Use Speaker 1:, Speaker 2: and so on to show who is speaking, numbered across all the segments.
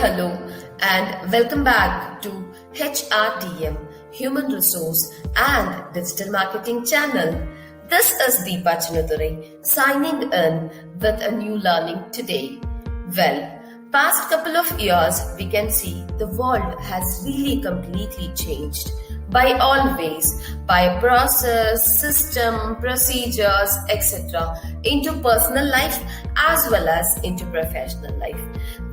Speaker 1: hello, and welcome back to HRDM, Human Resource and Digital Marketing Channel. This is Deepa signing in with a new learning today. Well, past couple of years, we can see the world has really completely changed by all ways, by process, system, procedures, etc. into personal life as well as into professional life.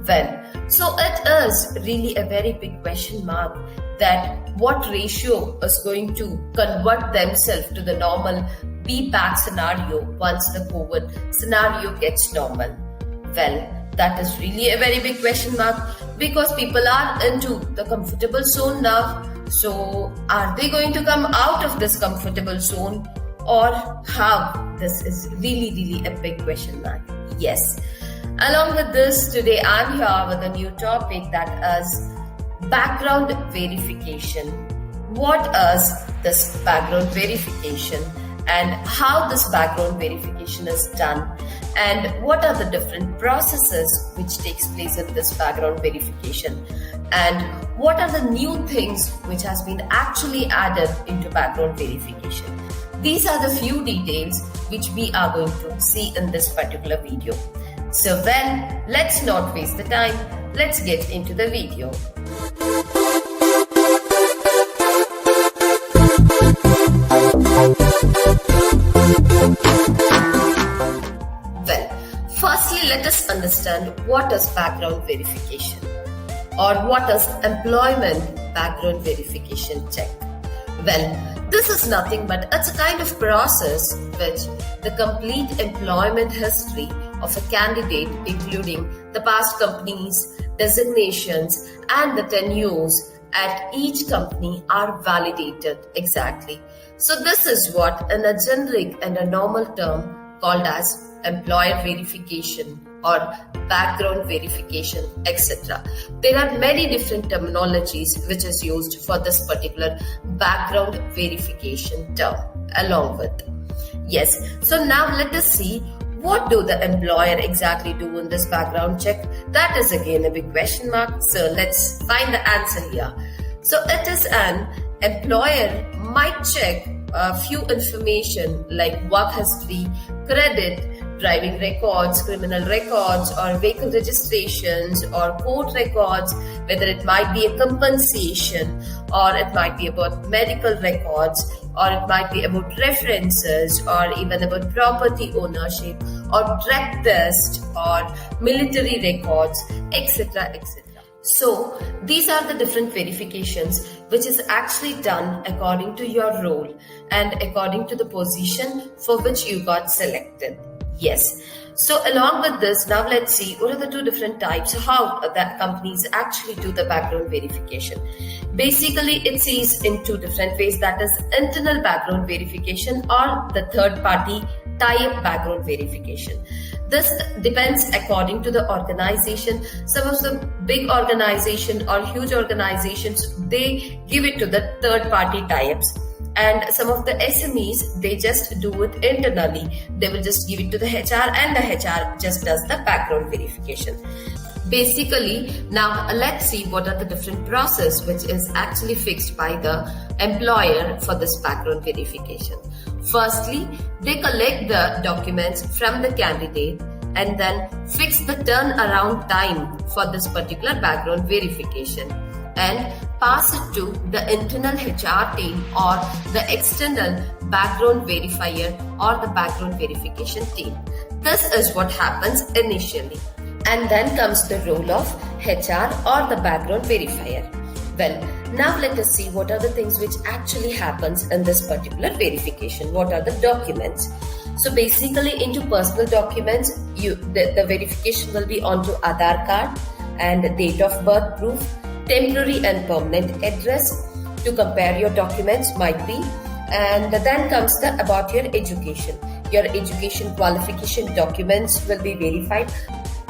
Speaker 1: Well, so it is really a very big question mark that what ratio is going to convert themselves to the normal be back scenario once the COVID scenario gets normal. Well, that is really a very big question mark because people are into the comfortable zone now. So are they going to come out of this comfortable zone or how? This is really a big question mark. Yes. Along with this, today I'm here with a new topic that is background verification. What is this background verification and how this background verification is done and what are the different processes which takes place in this background verification and what are the new things which has been actually added into background verification. These are the few details which we are going to see in this particular video. So well, let's not waste the time. Let's get into the video. Well, firstly, let us understand what is background verification or what is employment background verification check. Well, this is nothing but it's a kind of process which the complete employment history of a candidate, including the past companies, designations, and the tenures at each company are validated exactly. So this is what in a generic and a normal term called as employer verification or background verification, etc. There are many different terminologies which is used for this particular background verification term along with. Yes, so now let us see what do the employer exactly do in this background check? That is again a big question mark. So let's find the answer here. So it is an employer might check a few information like work history, credit, driving records, criminal records, or vehicle registrations, or court records, whether it might be a compensation, or it might be about medical records, or it might be about references, or even about property ownership, or drug test, or military records, etc., etc. So these are the different verifications which is actually done according to your role and according to the position for which you got selected. Yes. So along with this, now let's see what are the two different types, how that companies actually do the background verification. Basically, it sees in two different ways, that is internal background verification or the third party tie-up background verification. This depends according to the organization. Some of the big organization or huge organizations, they give it to the third party tie-ups. And some of the SMEs, they just do it internally. They will just give it to the HR and the HR just does the background verification. Basically, now let's see what are the different process which is actually fixed by the employer for this background verification. Firstly, they collect the documents from the candidate and then fix the turnaround time for this particular background verification and pass it to the internal HR team or the external background verifier or the background verification team. This is what happens initially. And then comes the role of HR or the background verifier. Well, now let us see what are the things which actually happens in this particular verification. What are the documents? So basically into personal documents, the verification will be onto Aadhaar card and date of birth proof, temporary and permanent address to compare your documents might be, and then comes the about your education. Your education qualification documents will be verified.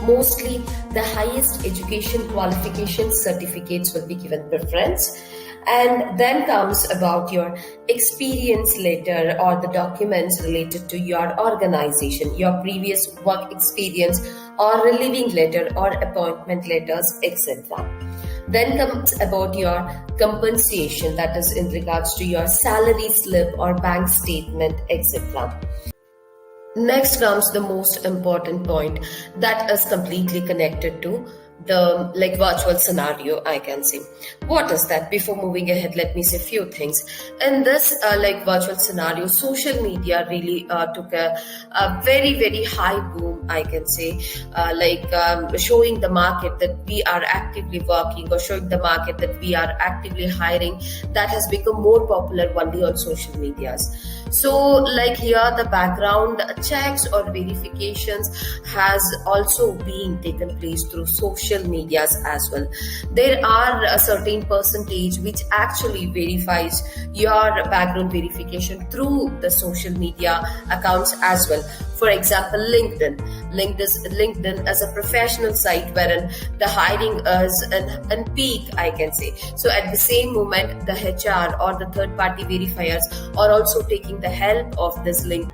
Speaker 1: Mostly the highest education qualification certificates will be given preference. And then comes about your experience letter or the documents related to your organization, your previous work experience or relieving letter or appointment letters, etc. Then comes about your compensation, that is in regards to your salary slip or bank statement, etc. Next comes the most important point that is completely connected to the virtual scenario, I can say. What is that? Before moving ahead, let me say a few things. In this virtual scenario, social media really took a very, very high boom, I can say, showing the market that we are actively working or showing the market that we are actively hiring. That has become more popular only on social medias. So here the background checks or verifications has also been taken place through social medias as well. There are a certain percentage which actually verifies your background verification through the social media accounts as well. For example, LinkedIn as a professional site wherein the hiring is in peak, I can say. So at the same moment, the HR or the third-party verifiers are also taking the help of this LinkedIn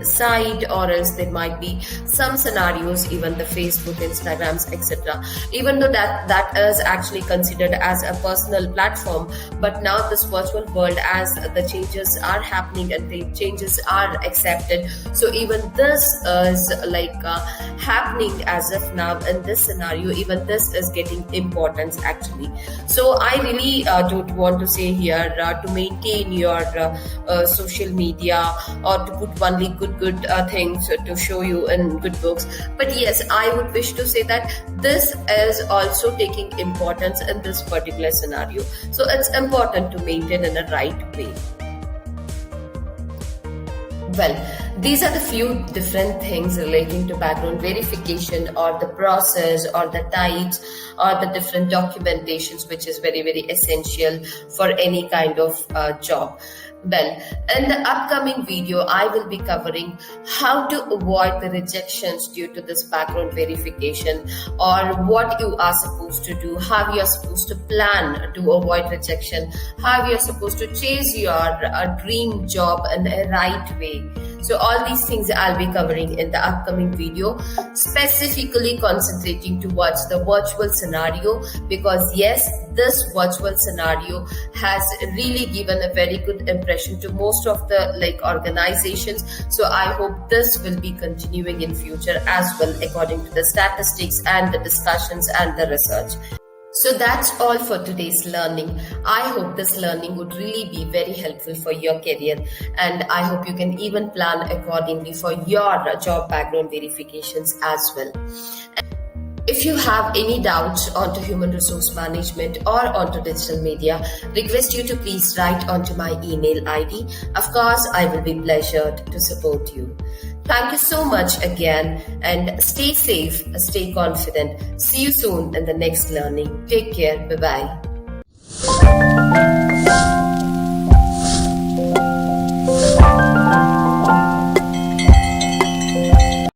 Speaker 1: site, or else there might be some scenarios, even the Facebook, Instagrams, etc. Even though that is actually considered as a personal platform, but now this virtual world, as the changes are happening and the changes are accepted, so even this is happening as of now in this scenario. Even this is getting importance actually. So I really don't want to say here to maintain your social media or to put only good things to show you in good books. But yes, I would wish to say that this is also taking importance in this particular scenario. So it's important to maintain in a right way. Well, these are the few different things relating to background verification or the process or the types or the different documentations, which is very, very essential for any kind of job. Well, in the upcoming video, I will be covering how to avoid the rejections due to this background verification, or what you are supposed to do, how you are supposed to plan to avoid rejection, how you are supposed to chase your dream job in a right way. So all these things I'll be covering in the upcoming video, specifically concentrating towards the virtual scenario, because yes, this virtual scenario has really given a very good impression to most of the organizations. So I hope this will be continuing in future as well, according to the statistics and the discussions and the research. So that's all for today's learning. I hope this learning would really be very helpful for your career, and I hope you can even plan accordingly for your job background verifications as well. If you have any doubts onto human resource management or onto digital media, request you to please write onto my email ID. Of course, I will be pleasured to support you. Thank you so much again, and stay safe, stay confident. See you soon in the next learning. Take care. Bye-bye.